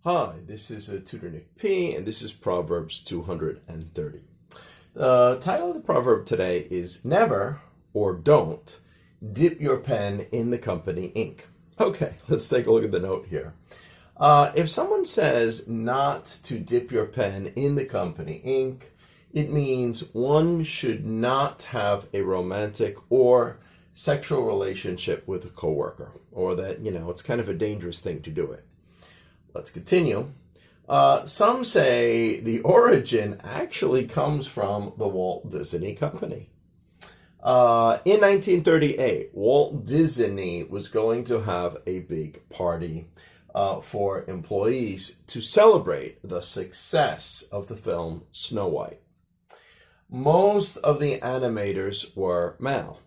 Hi, this is Tutor Nick P, and this is Proverbs 230. The title of the proverb today is Never or Don't Dip Your Pen in the company ink. Okay, let's take a look at the note here. If someone says not to dip your pen in the company ink, it means one should not have a romantic or sexual relationship with a coworker, or that, it's kind of a dangerous thing to do it. Let's continue. Some say the origin actually comes from the Walt Disney Company. In 1938, Walt Disney was going to have a big party for employees to celebrate the success of the film Snow White. Most of the animators were male,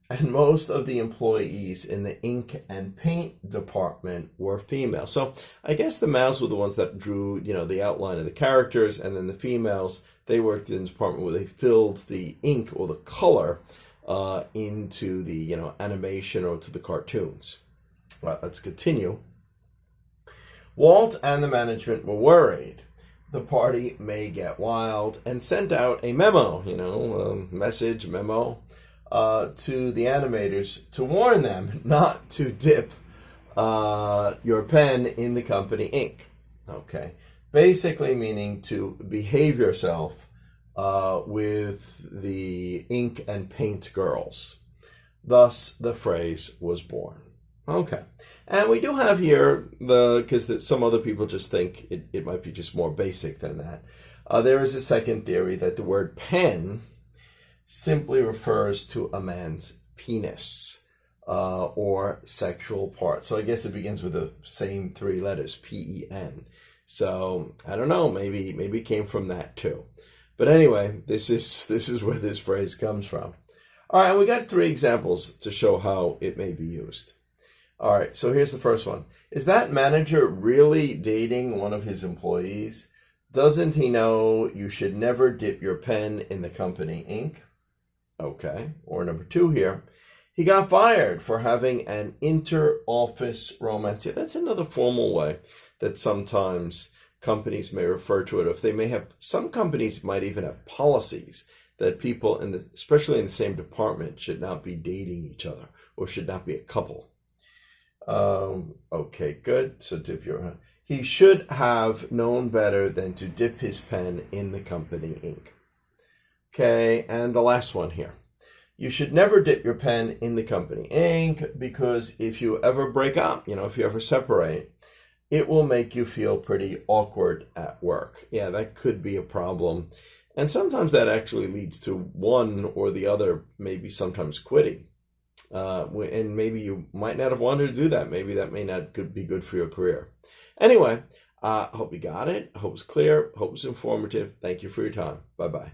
and most of the employees in the ink and paint department were female. So I guess the males were the ones that drew, the outline of the characters, and then the females, they worked in the department where they filled the ink or the color into the, animation or to the cartoons. Well, let's continue. Walt and the management were worried the party may get wild and sent out a memo, memo, to the animators to warn them not to dip your pen in the company ink. Okay, basically meaning to behave yourself with the ink and paint girls. Thus, the phrase was born. Okay, and we do have here because some other people just think it might be just more basic than that. There is a second theory that the word pen simply refers to a man's penis or sexual part. So I guess it begins with the same three letters, P-E-N. So I don't know, maybe it came from that too. But anyway, this is where this phrase comes from. All right, and we got three examples to show how it may be used. All right, so here's the first one. Is that manager really dating one of his employees? Doesn't he know you should never dip your pen in the company ink? Okay, or number two here. He got fired for having an inter-office romance. Yeah, that's another formal way that sometimes companies may refer to it. If they may have, some companies might even have policies that people, especially in the same department, should not be dating each other or should not be a couple. Okay, good. So he should have known better than to dip his pen in the company ink. Okay, and the last one here. You should never dip your pen in the company ink because if you ever break up, if you ever separate, it will make you feel pretty awkward at work. Yeah, that could be a problem. And sometimes that actually leads to one or the other, maybe sometimes quitting. And maybe you might not have wanted to do that. Maybe that may not be good for your career. Anyway, I hope you got it. I hope it's clear. I hope it's informative. Thank you for your time. Bye-bye.